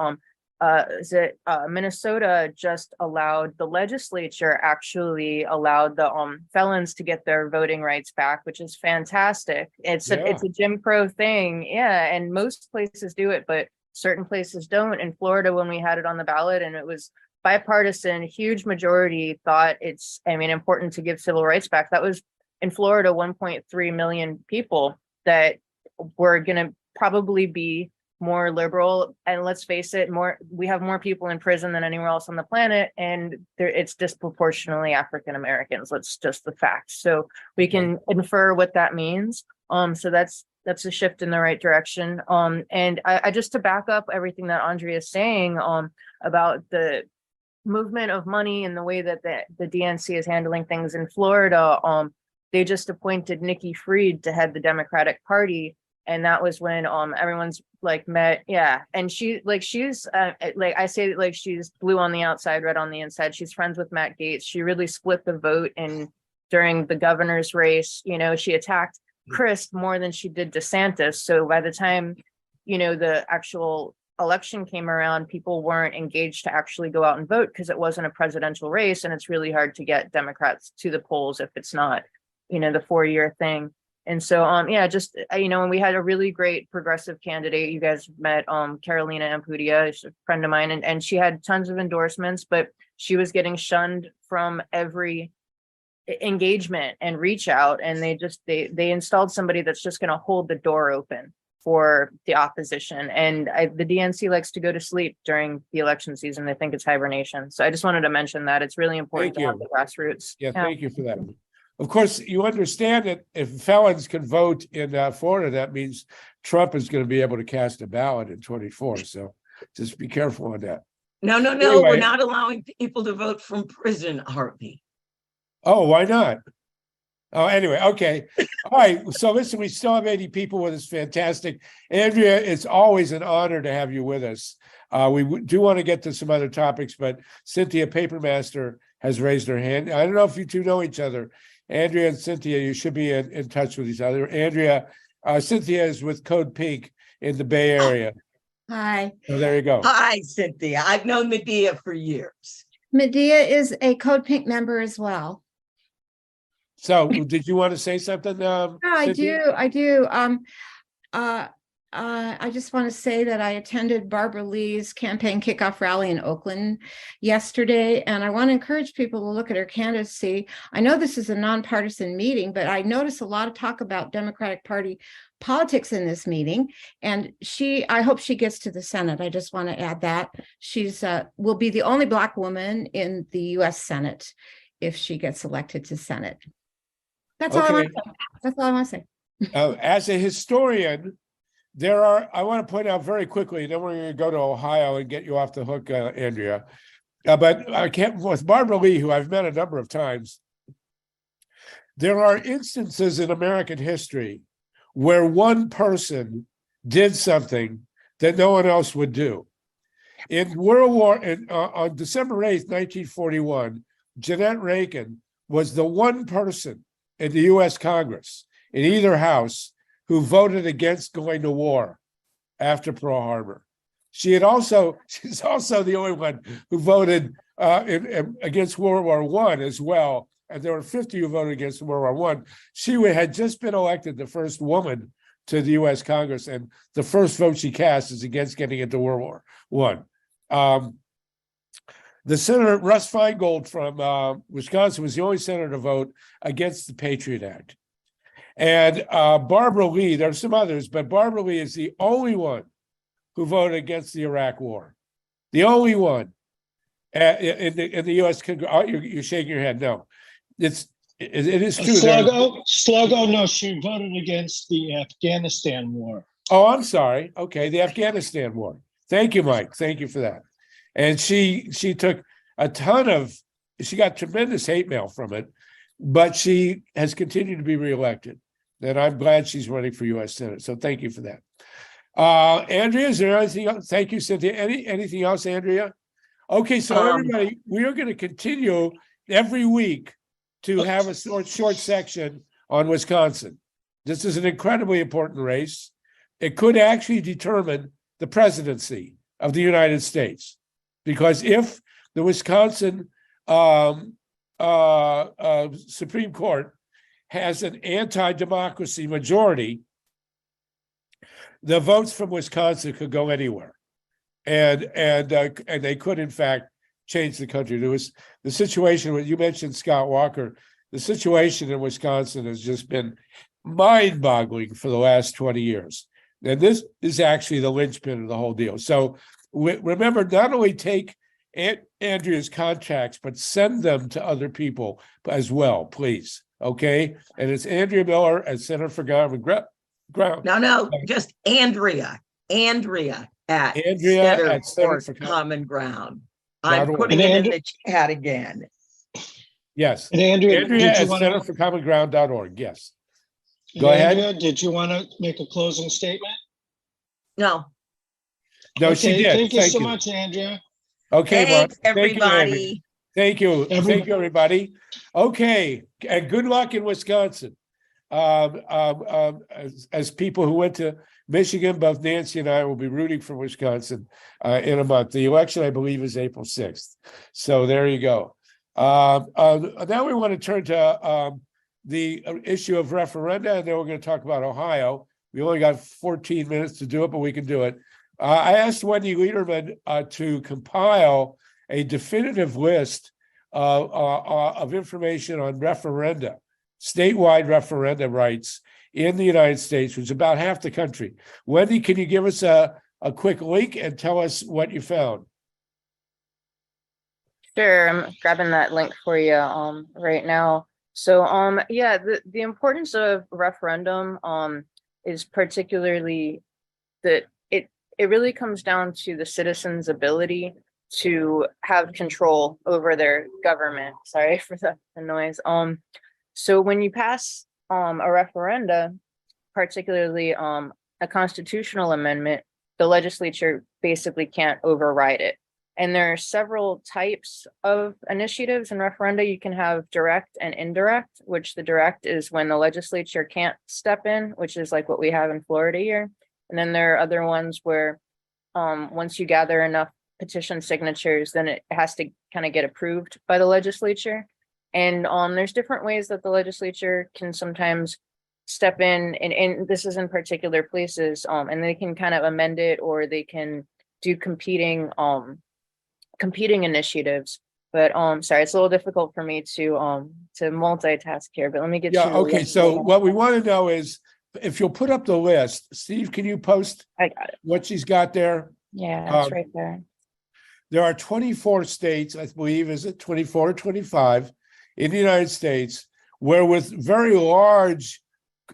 Minnesota just allowed the legislature actually allowed the felons to get their voting rights back, which is fantastic. It's a Jim Crow thing, yeah, and most places do it, but certain places don't. In Florida, when we had it on the ballot and it was bipartisan, huge majority thought it's important to give civil rights back. That was in Florida, 1.3 million people that were going to probably be more liberal, and let's face it, we have more people in prison than anywhere else on the planet, and it's disproportionately African Americans. That's just the fact. So we can infer what that means. So that's a shift in the right direction. And I just to back up everything that Andrea is saying about the movement of money and the way that the DNC is handling things in Florida. They just appointed Nikki Fried to head the Democratic Party. And that was when everyone's met, yeah. And she's I say she's blue on the outside, red on the inside. She's friends with Matt Gaetz. She really split the vote during the governor's race. She attacked Crist more than she did DeSantis. So by the time, the actual election came around, people weren't engaged to actually go out and vote because it wasn't a presidential race, and it's really hard to get Democrats to the polls if it's not, the 4-year thing. And so, when we had a really great progressive candidate, you guys met Carolina Ampudia, she's a friend of mine, and she had tons of endorsements, but she was getting shunned from every engagement and reach out. And they installed somebody that's just going to hold the door open for the opposition. And the DNC likes to go to sleep during the election season. They think it's hibernation. So I just wanted to mention that it's really important to have the grassroots. Yeah, thank you for that. Of course, you understand that if felons can vote in Florida, that means Trump is going to be able to cast a ballot in 24. So just be careful on that. No, Anyway. we're not allowing people to vote from prison, Harvey. Oh, why not? Oh, anyway, okay. All right. So listen, we still have 80 people with us. Fantastic. Andrea, it's always an honor to have you with us. We do want to get to some other topics, but Cynthia Papermaster has raised her hand. I don't know if you two know each other. Andrea and Cynthia, you should be in touch with each other. Andrea, Cynthia is with Code Pink in the Bay Area. Hi. So there you go. Hi, Cynthia. I've known Medea for years. Medea is a Code Pink member as well. So did you want to say something? Yeah, Cynthia? I do. I just want to say that I attended Barbara Lee's campaign kickoff rally in Oakland yesterday, and I want to encourage people to look at her candidacy. I know this is a nonpartisan meeting, but I noticed a lot of talk about Democratic Party politics in this meeting, and I hope she gets to the Senate. I just want to add that she's will be the only Black woman in the U.S. Senate if she gets elected to Senate. That's all I want to say. That's all I want to say. As a historian, I want to point out very quickly, then we're going to go to Ohio and get you off the hook, Andrea. But I can't, with Barbara Lee, who I've met a number of times, there are instances in American history where one person did something that no one else would do. In World War, on December 8th, 1941, Jeanette Reagan was the one person in the U.S. Congress, in either house, who voted against going to war after Pearl Harbor. She's also the only one who voted against World War I as well. And there were 50 who voted against World War I. She had just been elected the first woman to the U.S. Congress, and the first vote she cast is against getting into World War I. The Senator Russ Feingold from Wisconsin was the only senator to vote against the Patriot Act. And Barbara Lee, there are some others, but Barbara Lee is the only one who voted against the Iraq War. The only one in the U.S. Congress. Oh, you're shaking your head. No, it is true. Slogo, no, she voted against the Afghanistan war. Oh, I'm sorry. Okay, the Afghanistan war. Thank you, Mike. Thank you for that. And she took a ton of, she got tremendous hate mail from it, but she has continued to be reelected. And I'm glad she's running for U.S. Senate. So thank you for that. Andrea, is there anything else? Thank you, Cynthia. Anything else, Andrea? Okay, so everybody, we are going to continue every week to have a short section on Wisconsin. This is an incredibly important race. It could actually determine the presidency of the United States, because if the Wisconsin Supreme Court has an anti-democracy majority, the votes from Wisconsin could go anywhere, and they could in fact change the country. There was the situation when you mentioned Scott Walker. The situation in Wisconsin has just been mind-boggling for the last 20 years. And this is actually the linchpin of the whole deal. So remember, not only take Andrea's contacts, but send them to other people as well, please. Okay? And it's Andrea Miller at Center for Common Ground. No, just Andrea at Center for Common Ground. I'm putting it in the chat again. Yes. And Andrea at centerforcommonground.org. Yes. Go ahead. Did you want to make a closing statement? No. No, Okay, she did. Thank you so much, Andrea. Okay, thanks, everybody. Thank you, everybody. Okay, and good luck in Wisconsin. As people who went to Michigan, both Nancy and I will be rooting for Wisconsin in a month. The election, I believe, is April 6th. So there you go. Now we want to turn to the issue of referenda, and then we're going to talk about Ohio. We only got 14 minutes to do it, but we can do it. I asked Wendy Lederman to compile a definitive list of information on referenda, statewide referenda rights in the United States, which is about half the country. Wendy, can you give us a quick link and tell us what you found? Sure, I'm grabbing that link for you right now. So yeah, the importance of referendum is particularly that it really comes down to the citizens' ability to have control over their government. Sorry for the noise. So when you pass a referenda, particularly a constitutional amendment, the legislature basically can't override it. And there are several types of initiatives and referenda. You can have direct and indirect, which the direct is when the legislature can't step in, which is like what we have in Florida here. And then there are other ones where once you gather enough petition signatures, then it has to kind of get approved by the legislature. And there's different ways that the legislature can sometimes step in, and this is in particular places, and they can kind of amend it, or they can do competing initiatives. But sorry, it's a little difficult for me to multitask here, but let me get you. Okay, so what we want to know is if you'll put up the list. Steve, can you post I got it. What she's got there? Yeah, it's right there. There are 24 states, I believe, is it 24 or 25 in the United States, where with very large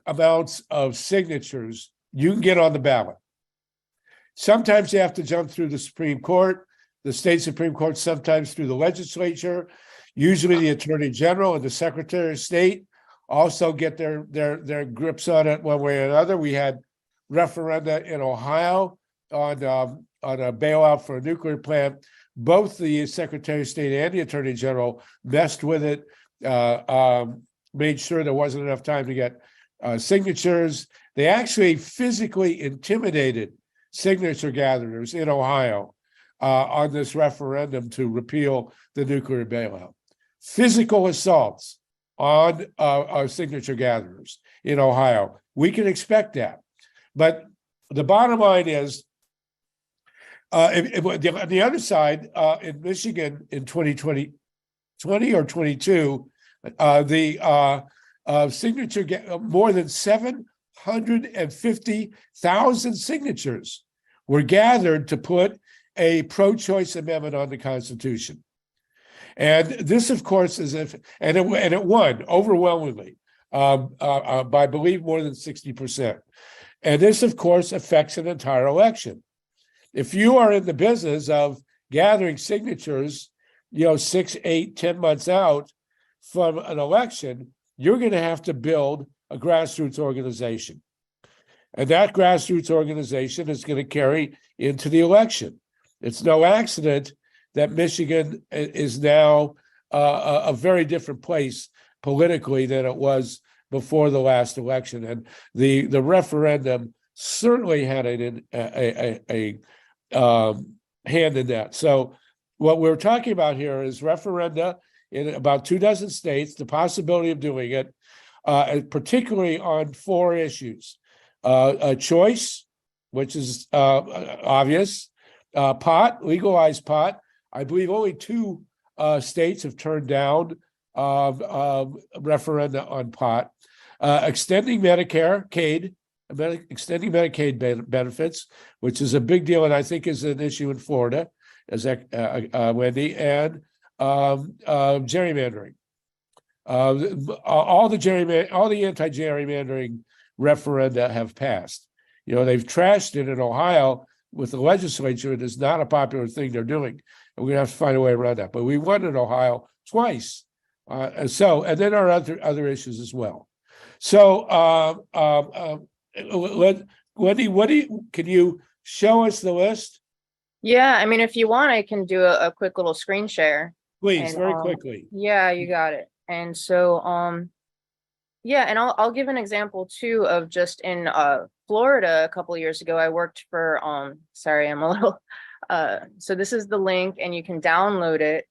amounts of signatures, you can get on the ballot. Sometimes you have to jump through the Supreme Court, the state Supreme Court, sometimes through the legislature. Usually the Attorney General and the Secretary of State also get their grips on it one way or another. We had referenda in Ohio on a bailout for a nuclear plant. Both the Secretary of State and the Attorney General messed with it, made sure there wasn't enough time to get signatures. They actually physically intimidated signature gatherers in Ohio on this referendum to repeal the nuclear bailout. Physical assaults on our signature gatherers in Ohio. We can expect that. But the bottom line is On the other side, in Michigan in 2020 or 22, the signature get more than 750,000 signatures were gathered to put a pro-choice amendment on the Constitution. And this, of course, is and it won overwhelmingly by, I believe, more than 60%. And this, of course, affects an entire election. If you are in the business of gathering signatures, 6, 8, 10 months out from an election, you're going to have to build a grassroots organization. And that grassroots organization is going to carry into the election. It's no accident that Michigan is now a very different place politically than it was before the last election. And the referendum certainly had a hand in that. So what we're talking about here is referenda in about 24 states, the possibility of doing it, particularly on 4 issues. A choice, which is obvious, pot, legalized pot. I believe only 2 states have turned down referenda on pot. Extending Medicare, extending Medicaid benefits, which is a big deal, and I think is an issue in Florida, as Wendy, and gerrymandering. All the anti-gerrymandering referenda have passed. They've trashed it in Ohio with the legislature. It is not a popular thing they're doing, and we're gonna have to find a way around that. But we won in Ohio twice, and then there are other issues as well. So, Wendy, can you show us the list? Yeah, I mean, if you want, I can do a quick little screen share. Please, And, very quickly. Yeah, you got it. And so, yeah, and I'll give an example too of just in Florida a couple of years ago. I worked for sorry, I'm a little so this is the link and you can download it.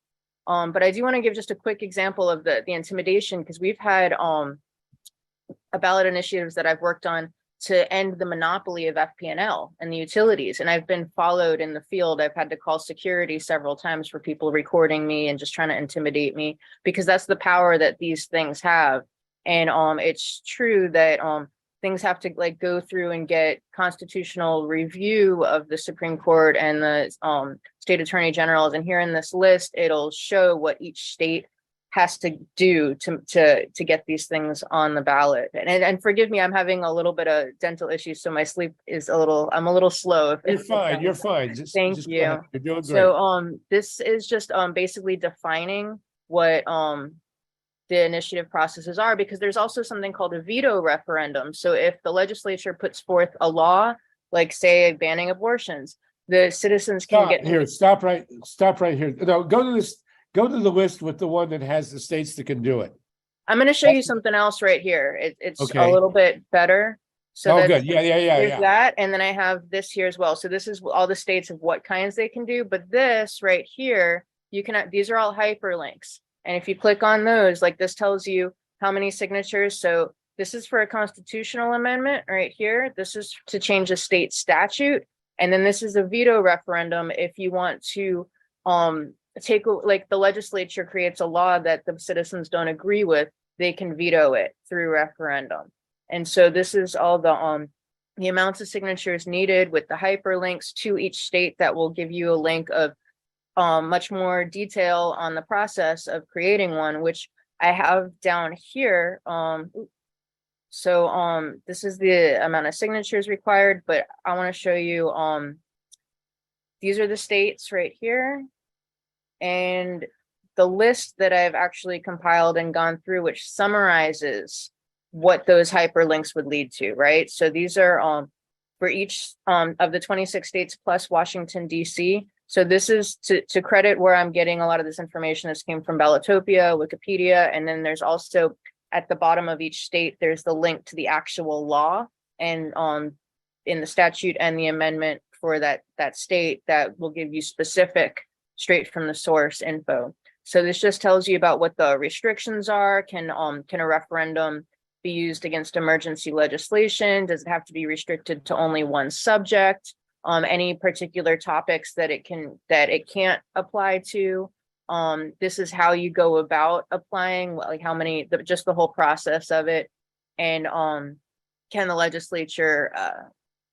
But I do want to give just a quick example of the intimidation, because we've had ballot initiatives that I've worked on to end the monopoly of FP&L and the utilities. And I've been followed in the field. I've had to call security several times for people recording me and just trying to intimidate me, because that's the power that these things have. And it's true that things have to go through and get constitutional review of the Supreme Court and the state attorney generals. And here in this list, it'll show what each state has to do to get these things on the ballot. And forgive me, I'm having a little bit of dental issues, so my sleep is I'm a little slow. You're fine. You're fine. Thank you. You're doing great. So this is just basically defining what the initiative processes are, because there's also something called a veto referendum. So if the legislature puts forth a law, like say banning abortions, the citizens can get here. Stop right here. No, go to this. Go to the list with the one that has the states that can do it. I'm going to show you something else right here. It's okay. A little bit better. So good. Yeah. That, and then I have this here as well. So this is all the states of what kinds they can do. But this right here, you can. These are all hyperlinks. And if you click on those, this tells you how many signatures. So this is for a constitutional amendment right here. This is to change a state statute. And then this is a veto referendum. If you want to take, the legislature creates a law that the citizens don't agree with, they can veto it through referendum. And so this is all the amounts of signatures needed with the hyperlinks to each state that will give you a link of much more detail on the process of creating one, which I have down here. So this is the amount of signatures required, but I want to show you these are the states right here. And the list that I've actually compiled and gone through, which summarizes what those hyperlinks would lead to, right? So these are for each of the 26 states plus Washington, D.C. So this is to credit where I'm getting a lot of this information. This came from Solartopia, Wikipedia, and then there's also at the bottom of each state, there's the link to the actual law and in the statute and the amendment for that state that will give you specific straight from the source info. So this just tells you about what the restrictions are. Can a referendum be used against emergency legislation? Does it have to be restricted to only one subject? any particular topics that it can't apply to. This is how you go about applying, like how many, just the whole process of it. And can the legislature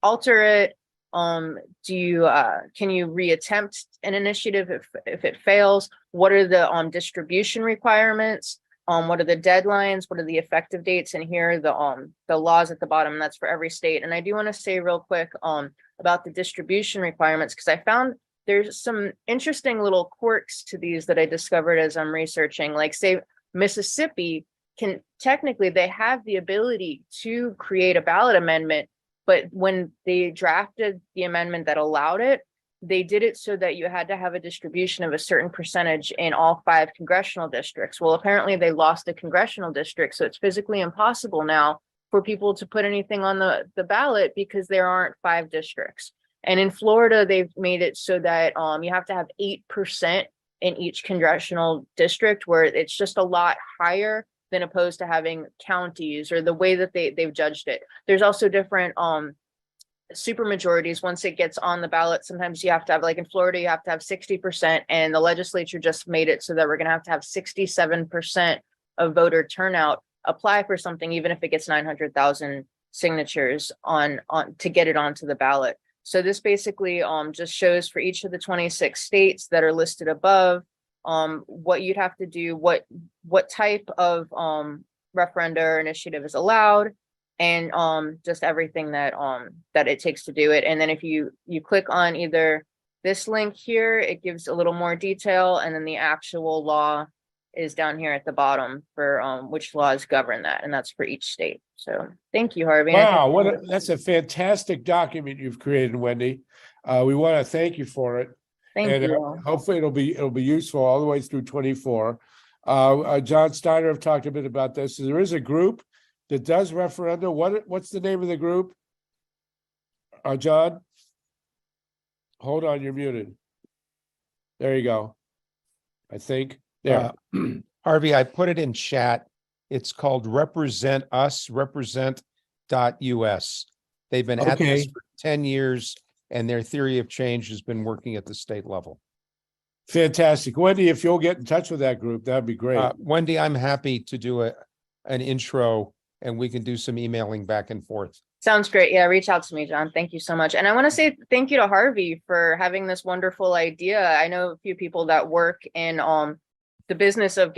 alter it? Can you reattempt an initiative if it fails? What are the distribution requirements? What are the deadlines? What are the effective dates? And here are the laws at the bottom, and that's for every state. And I do want to say real quick about the distribution requirements, because I found there's some interesting little quirks to these that I discovered as I'm researching. Like, say, Mississippi can technically, they have the ability to create a ballot amendment, but when they drafted the amendment that allowed it, they did it so that you had to have a distribution of a certain percentage in all 5 congressional districts. Well, apparently they lost a congressional district, so it's physically impossible now for people to put anything on the ballot because there aren't 5 districts. And in Florida, they've made it so that you have to have 8% in each congressional district, where it's just a lot higher than opposed to having counties, or the way that they've judged it. There's also different super majorities. Once it gets on the ballot, sometimes you have to have, like in Florida, you have to have 60%, and the legislature just made it so that we're going to have 67% of voter turnout apply for something, even if it gets 900,000 signatures on to get it onto the ballot. So this basically just shows for each of the 26 states that are listed above what you'd have to do, what type of referenda or initiative is allowed, and just everything that it takes to do it. And then if you click on either this link here, it gives a little more detail, and then the actual law is down here at the bottom for which laws govern that, and that's for each state. So thank you, Harvey. Wow, that's a fantastic document you've created, Wendy. We want to thank you for it. Thank you. Hopefully it'll be useful all the way through 24. John Steiner have talked a bit about this. So there is a group that does referenda. What's the name of the group? John? Hold on, you're muted. There you go. I think. There. Harvey, I put it in chat. It's called Represent Us, represent.us. They've been at this for 10 years, and their theory of change has been working at the state level. Fantastic. Wendy, if you'll get in touch with that group, that'd be great. Wendy, I'm happy to do an intro, and we can do some emailing back and forth. Sounds great. Yeah, reach out to me, John. Thank you so much. And I want to say thank you to Harvey for having this wonderful idea. I know a few people that work in the business of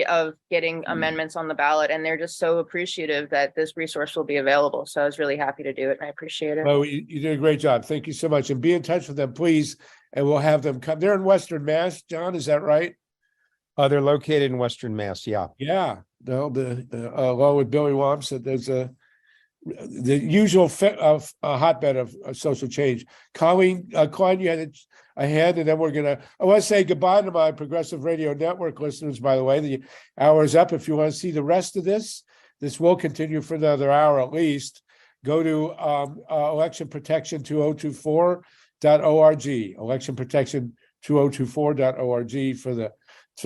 getting amendments on the ballot, and they're just so appreciative that this resource will be available. So I was really happy to do it, and I appreciate it. Well, you did a great job. Thank you so much. And be in touch with them, please. And we'll have them come. They're in Western Mass, John, is that right? They're located in Western Mass, yeah. Yeah. No, along with Billy Wom said there's the usual hotbed of social change. Colleen Klein, you had a hand, and then I want to say goodbye to my Progressive Radio Network listeners, by the way. The hour is up. If you want to see the rest of this will continue for another hour at least. Go to electionprotection2024.org, electionprotection2024.org for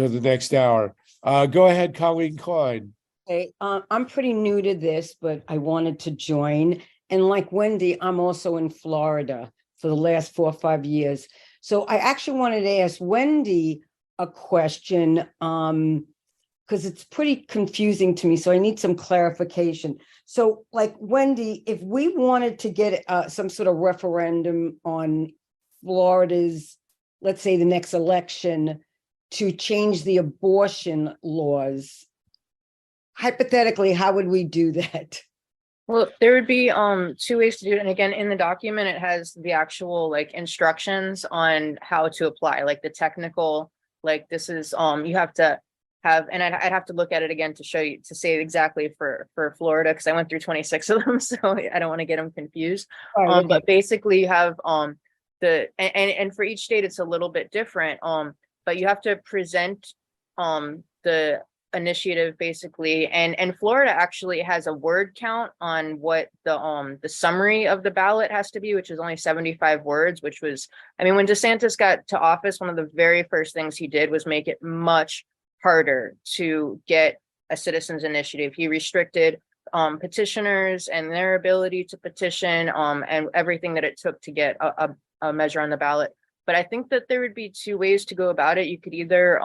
the next hour. Go ahead, Colleen Klein. Hey, I'm pretty new to this, but I wanted to join. And like Wendy, I'm also in Florida for the last 4 or 5 years. So I actually wanted to ask Wendy a question because it's pretty confusing to me. So I need some clarification. So like Wendy, if we wanted to get some sort of referendum on Florida's, let's say the next election, to change the abortion laws, hypothetically, how would we do that? Well, there would be 2 ways to do it. And again, in the document, it has the actual like instructions on how to apply, like the technical, like this is you have to have, and I'd have to look at it again to show you, to say exactly for Florida, because I went through 26 of them, so I don't want to get them confused. But basically you have and for each state it's a little bit different. But you have to present the initiative basically, and Florida actually has a word count on what the summary of the ballot has to be, which is only 75 words, which was, I mean, when DeSantis got to office, one of the very first things he did was make it much harder to get a citizens initiative. He restricted petitioners and their ability to petition, and everything that it took to get measure on the ballot. But I think that there would be two ways to go about it. You could either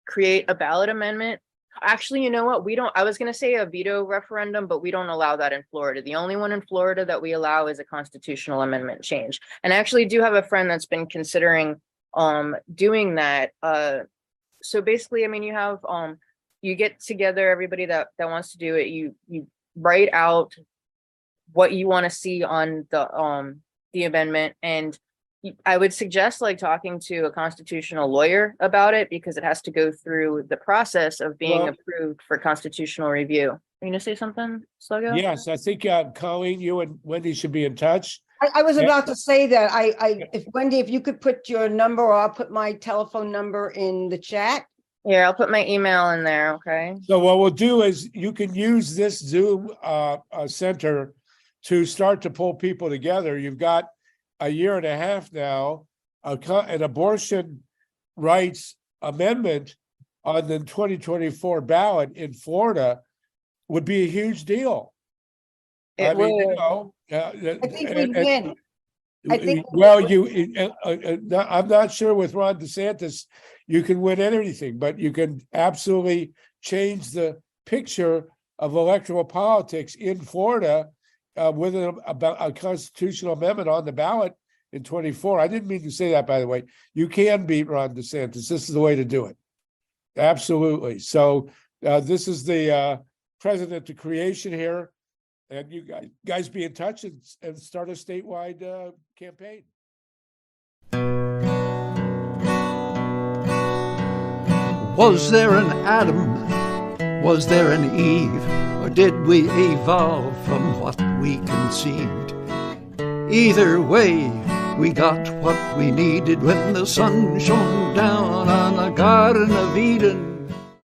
create a ballot amendment. Actually, you know what? I was going to say a veto referendum, but we don't allow that in Florida. The only one in Florida that we allow is a constitutional amendment change. And I actually do have a friend that's been considering doing that. So basically, I mean, you have you get together everybody that wants to do it. You write out what you want to see on the amendment, and I would suggest like talking to a constitutional lawyer about it, because it has to go through the process of being approved for constitutional review. Are you gonna say something, Sluggo? Yes, I think Colleen, you and Wendy should be in touch. I was about to say that if Wendy, if you could put your number, or I'll put my telephone number in the chat. Yeah, I'll put my email in there. Okay. So what we'll do is you can use this Zoom center to start to pull people together. You've got a year and a half now, an abortion rights amendment on the 2024 ballot in Florida would be a huge deal. It would. You know, I think we win. I think I'm not sure with Ron DeSantis you can win anything, but you can absolutely change the picture of electoral politics in Florida with a constitutional amendment on the ballot in 24. I didn't mean to say that, by the way. You can beat Ron DeSantis. This is the way to do it. Absolutely. So this is the president to creation here. And you guys be in touch and start a statewide campaign. Was there an Adam? Was there an Eve? Or did we evolve from what we conceived? Either way, we got what we needed when the sun shone down on the Garden of Eden.